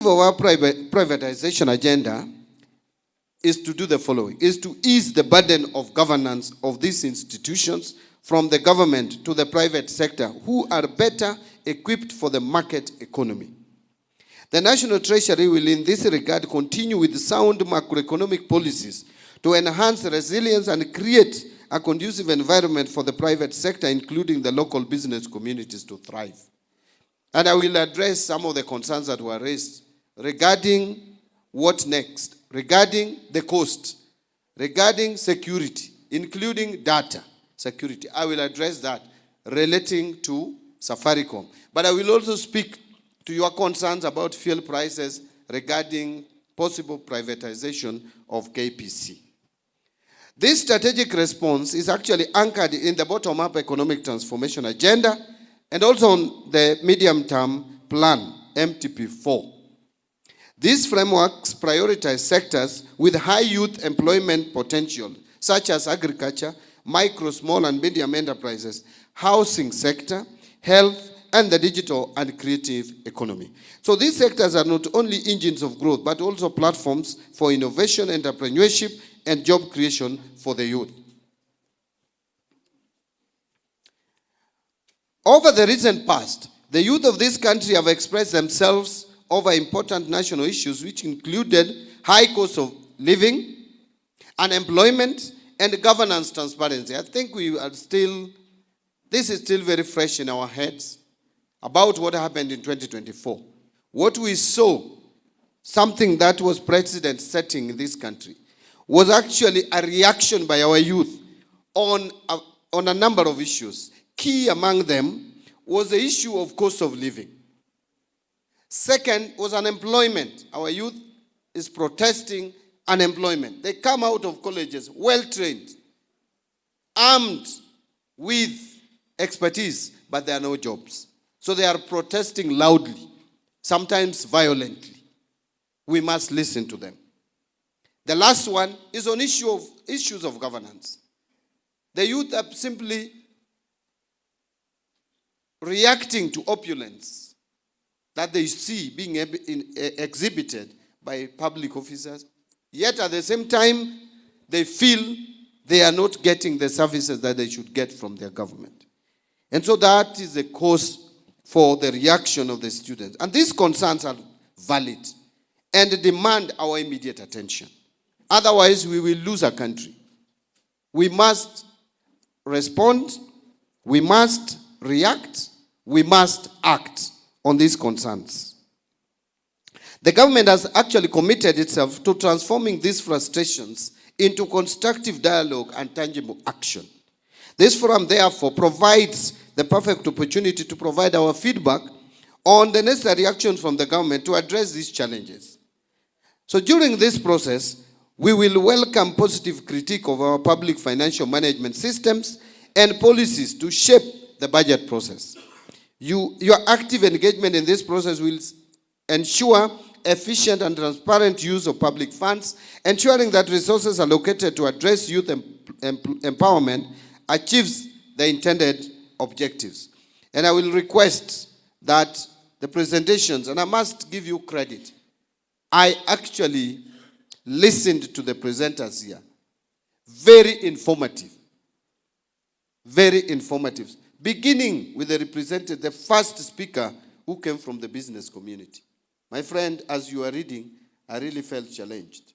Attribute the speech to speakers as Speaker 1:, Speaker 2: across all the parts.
Speaker 1: Our privatization agenda is to do the following, is to ease the burden of governance of these institutions from the government to the private sector, who are better equipped for the market economy. The National Treasury will in this regard continue with sound macroeconomic policies to enhance resilience and create a conducive environment for the private sector, including the local business communities, to thrive. And I will address some of the concerns that were raised regarding what next, regarding the cost, regarding security, including data security. I will address that relating to Safaricom. But I will also speak to your concerns about fuel prices regarding possible privatization of KPC. This strategic response is actually anchored in the bottom-up economic transformation agenda and also on the medium-term plan, MTP4. These frameworks prioritize sectors with high youth employment potential, such as agriculture, micro, small, and medium enterprises, housing sector, health, and the digital and creative economy. So these sectors are not only engines of growth, but also platforms for innovation, entrepreneurship, and job creation for the youth. Over the recent past, the youth of this country have expressed themselves over important national issues, which included high cost of living, unemployment, and governance transparency. I think this is still very fresh in our heads about what happened in 2024. What we saw, something that was precedent setting in this country, was actually a reaction by our youth on a number of issues. Key among them was the issue of cost of living. Second was unemployment. Our youth is protesting unemployment. They come out of colleges well-trained, armed with expertise, but there are no jobs. So they are protesting loudly, sometimes violently. We must listen to them. The last one is on issues of governance. The youth are simply reacting to opulence that they see being exhibited by public officers, yet at the same time, they feel they are not getting the services that they should get from their government. And so that is the cause for the reaction of the students. And these concerns are valid and demand our immediate attention. Otherwise, we will lose our country. We must respond, we must react, we must act on these concerns. The government has actually committed itself to transforming these frustrations into constructive dialogue and tangible action. This forum, therefore, provides the perfect opportunity to provide our feedback on the necessary actions from the government to address these challenges. So during this process, we will welcome positive critique of our public financial management systems and policies to shape the budget process. Your active engagement in this process will ensure efficient and transparent use of public funds, ensuring that resources allocated to address youth empowerment achieves the intended objectives. And I will request that the presentations, and I must give you credit, I actually listened to the presenters here. Very informative. Very informative. Beginning with the first speaker who came from the business community. My friend, as you are reading, I really felt challenged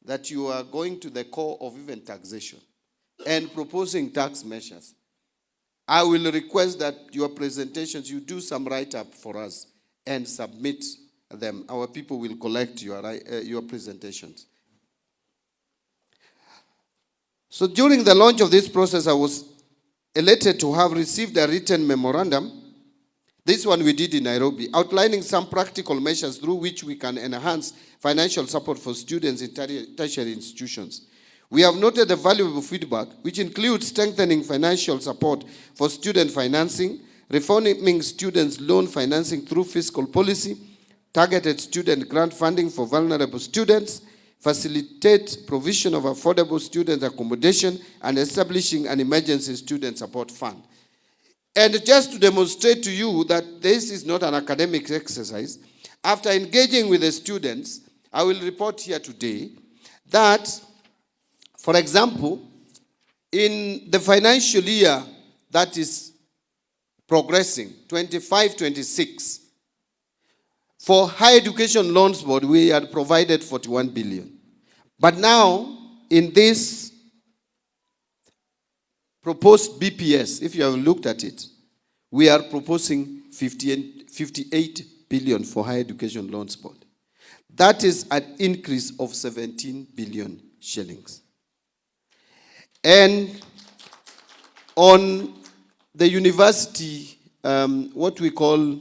Speaker 1: that you are going to the core of even taxation and proposing tax measures. I will request that your presentations, you do some write-up for us and submit them. Our people will collect your presentations. So during the launch of this process, I was elated to have received a written memorandum. This one we did in Nairobi, outlining some practical measures through which we can enhance financial support for students in tertiary institutions. We have noted the valuable feedback, which includes strengthening financial support for student financing, reforming students' loan financing through fiscal policy, targeted student grant funding for vulnerable students, facilitate provision of affordable student accommodation, and establishing an emergency student support fund. And just to demonstrate to you that this is not an academic exercise, after engaging with the students, I will report here today that, for example, in the financial year that is progressing, 25-26, for Higher Education Loans Board, we had provided 41 billion. But now, in this proposed BPS, if you have looked at it, we are proposing 58 billion for Higher Education Loans Board. That is an increase of 17 billion shillings. And on the university, what we call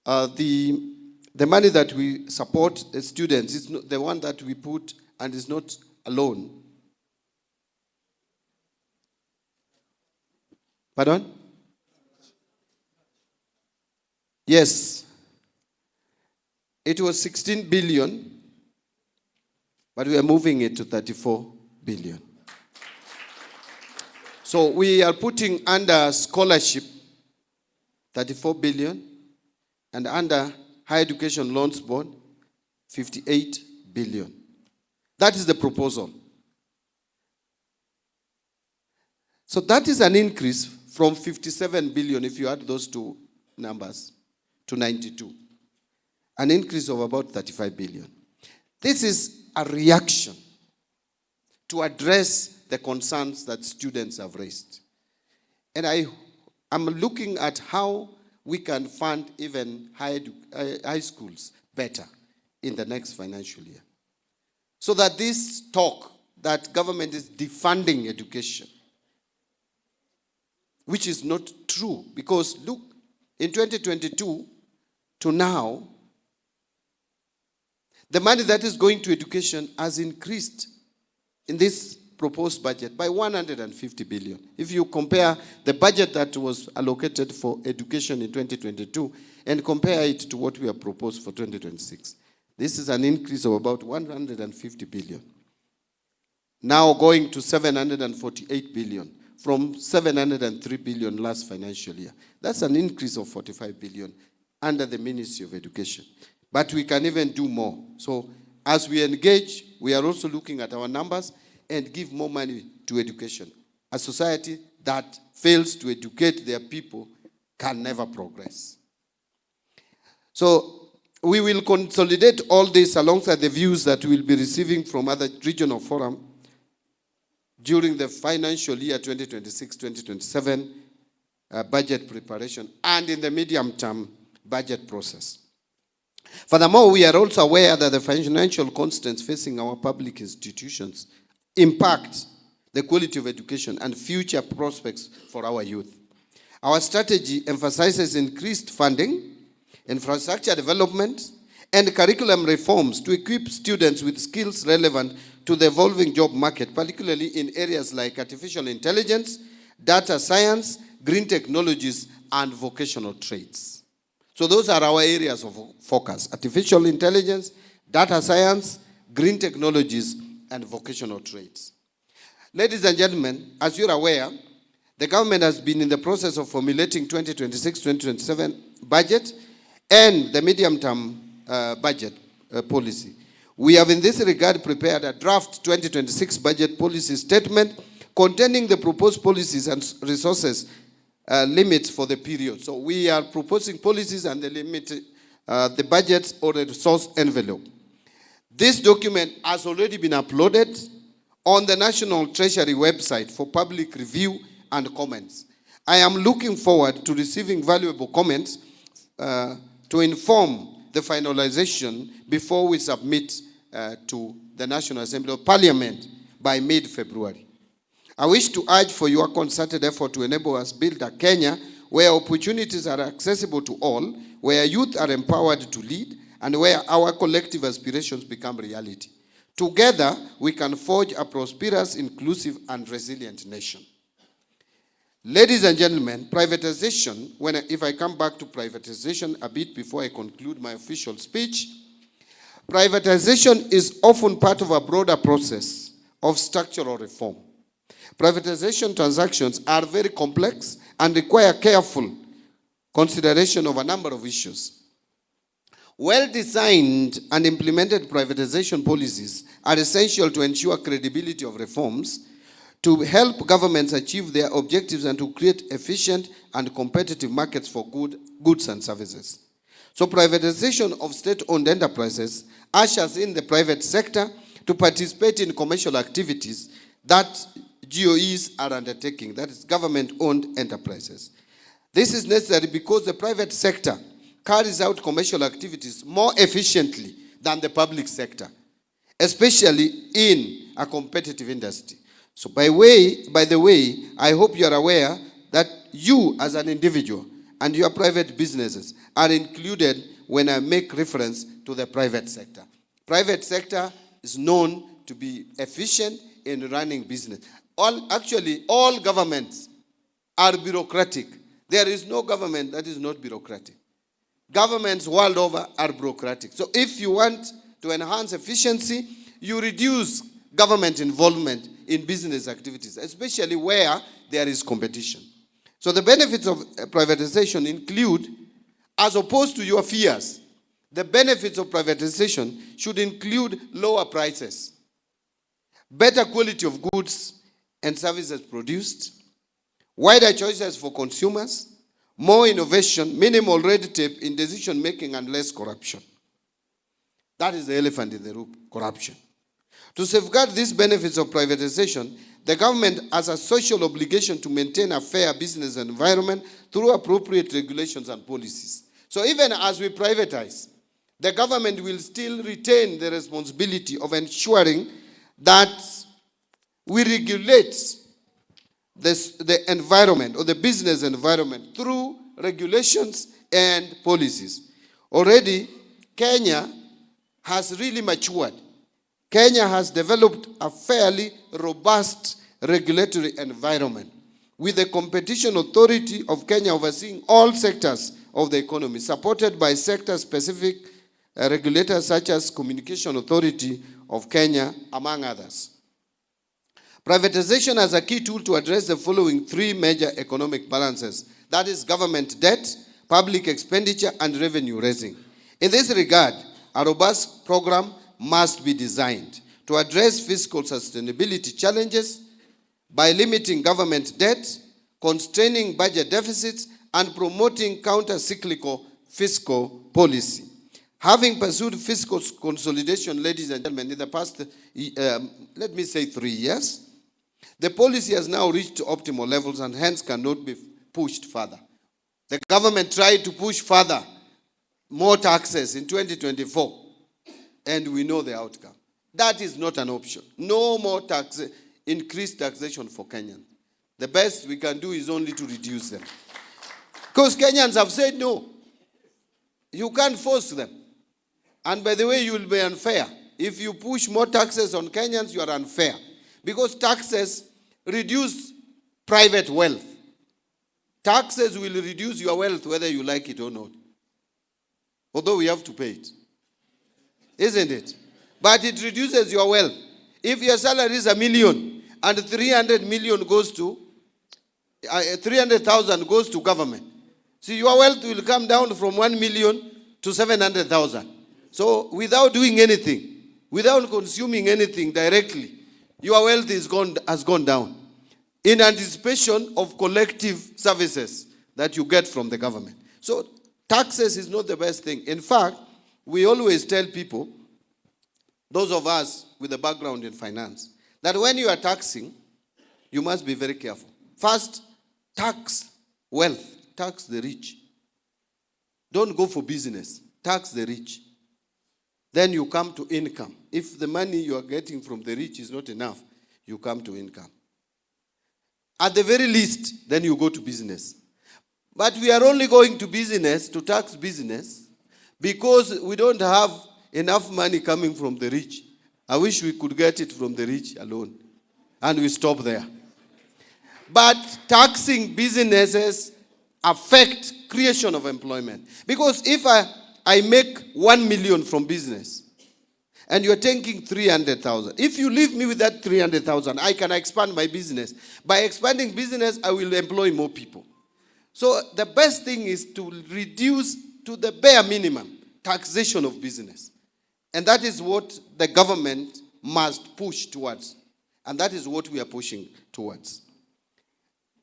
Speaker 1: the money that we support the students, is not the one that we put and is not a loan. Pardon? Yes. It was 16 billion, but we are moving it to 34 billion. So we are putting under scholarship 34 billion and under Higher Education Loans Board 58 billion. That is the proposal. So that is an increase from 57 billion, if you add those two numbers, to 92. An increase of about 35 billion. This is a reaction to address the concerns that students have raised. And I'm looking at how we can fund even high schools better in the next financial year. So that this talk that government is defunding education, which is not true, because look, in 2022 to now, the money that is going to education has increased in this proposed budget by 150 billion. If you compare the budget that was allocated for education in 2022 and compare it to what we have proposed for 2026, this is an increase of about 150 billion. Now going to 748 billion from 703 billion last financial year. That's an increase of 45 billion under the Ministry of Education. But we can even do more. So as we engage, we are also looking at our numbers and give more money to education. A society that fails to educate their people can never progress. So we will consolidate all this alongside the views that we will be receiving from other regional forums during the financial year 2026-2027 budget preparation and in the medium-term budget process. Furthermore, we are also aware that the financial constraints facing our public institutions impact the quality of education and future prospects for our youth. Our strategy emphasizes increased funding, infrastructure development, and curriculum reforms to equip students with skills relevant to the evolving job market, particularly in areas like artificial intelligence, data science, green technologies, and vocational trades. So those are our areas of focus: artificial intelligence, data science, green technologies, and vocational trades. Ladies and gentlemen, as you're aware, the government has been in the process of formulating 2026-2027 budget and the medium-term budget policy. We have in this regard prepared a draft 2026 budget policy statement containing the proposed policies and resources limits for the period. So we are proposing policies and the limit, the budgets or the resource envelope. This document has already been uploaded on the National Treasury website for public review and comments. I am looking forward to receiving valuable comments to inform the finalization before we submit to the National Assembly of Parliament by mid-February. I wish to urge for your concerted effort to enable us build a Kenya where opportunities are accessible to all, where youth are empowered to lead, and where our collective aspirations become reality. Together, we can forge a prosperous, inclusive, and resilient nation. Ladies and gentlemen, privatization, if I come back to privatization a bit before I conclude my official speech, privatization is often part of a broader process of structural reform. Privatization transactions are very complex and require careful consideration of a number of issues. Well-designed and implemented privatization policies are essential to ensure credibility of reforms, to help governments achieve their objectives, and to create efficient and competitive markets for goods and services. So privatization of state-owned enterprises ushers in the private sector to participate in commercial activities that GOEs are undertaking, that is government-owned enterprises. This is necessary because the private sector carries out commercial activities more efficiently than the public sector, especially in a competitive industry. So by the way, I hope you are aware that you as an individual and your private businesses are included when I make reference to the private sector. Private sector is known to be efficient in running business. All governments are bureaucratic. There is no government that is not bureaucratic. Governments world over are bureaucratic. So if you want to enhance efficiency, you reduce government involvement in business activities, especially where there is competition. So the benefits of privatization include, as opposed to your fears, the benefits of privatization should include lower prices, better quality of goods and services produced, wider choices for consumers, more innovation, minimal red tape in decision making, and less corruption. That is the elephant in the room, corruption. To safeguard these benefits of privatization, the government has a social obligation to maintain a fair business environment through appropriate regulations and policies. So even as we privatize, the government will still retain the responsibility of ensuring that we regulate the environment or the business environment through regulations and policies. Already, Kenya has really matured. Kenya has developed a fairly robust regulatory environment with the Competition Authority of Kenya overseeing all sectors of the economy, supported by sector-specific regulators such as Communication Authority of Kenya, among others. Privatization has a key tool to address the following three major economic balances. That is government debt, public expenditure, and revenue raising. In this regard, a robust program must be designed to address fiscal sustainability challenges by limiting government debt, constraining budget deficits, and promoting counter-cyclical fiscal policy. Having pursued fiscal consolidation, ladies and gentlemen, in the past, let me say 3 years, the policy has now reached optimal levels and hence cannot be pushed further. The government tried to push further more taxes in 2024, and we know the outcome. That is not an option. No more increased taxation for Kenyans. The best we can do is only to reduce them. Because Kenyans have said no. You can't force them. And by the way, you will be unfair. If you push more taxes on Kenyans, you are unfair. Because taxes reduce private wealth. Taxes will reduce your wealth whether you like it or not. Although we have to pay it. Isn't it? But it reduces your wealth. If your salary is $1 million and 300 million goes to 300,000 goes to government, see, your wealth will come down from 1 million to 700,000. So without doing anything, without consuming anything directly, your wealth has gone down in anticipation of collective services that you get from the government. So taxes is not the best thing. In fact, we always tell people, those of us with a background in finance, that when you are taxing, you must be very careful. First, tax wealth, tax the rich. Don't go for business, tax the rich. Then you come to income. If the money you are getting from the rich is not enough, you come to income. At the very least, then you go to business. But we are only going to business, to tax business, because we don't have enough money coming from the rich. I wish we could get it from the rich alone. And we stop there. But taxing businesses affect creation of employment. Because if I make 1 million from business, and you're taking 300,000, if you leave me with that 300,000, I can expand my business. By expanding business, I will employ more people. So the best thing is to reduce to the bare minimum taxation of business. And that is what the government must push towards. And that is what we are pushing towards.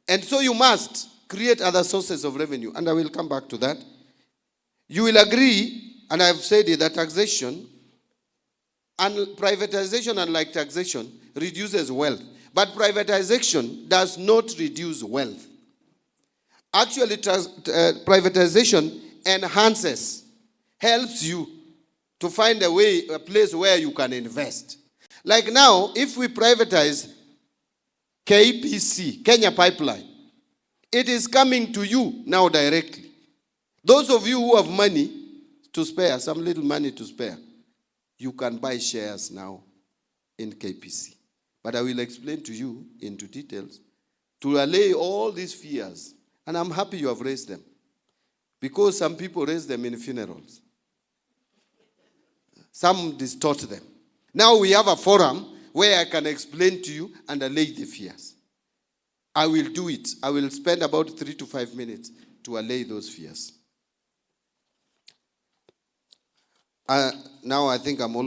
Speaker 1: And so you must create other sources of revenue. And I will come back to that. You will agree, and I have said it, that taxation and privatization, unlike taxation, reduces wealth. But privatization does not reduce wealth. Actually, privatization enhances, helps you to find a place where you can invest. Like now, if we privatize KPC, Kenya Pipeline, it is coming to you now directly. Those of you who have money to spare, some little money to spare, you can buy shares now in KPC. But I will explain to you into details to allay all these fears. And I'm happy you have raised them. Because some people raise them in funerals. Some distort them. Now we have a forum where I can explain to you and allay the fears. I will do it. I will spend about 3 to 5 minutes to allay those fears. Now I think I'm almost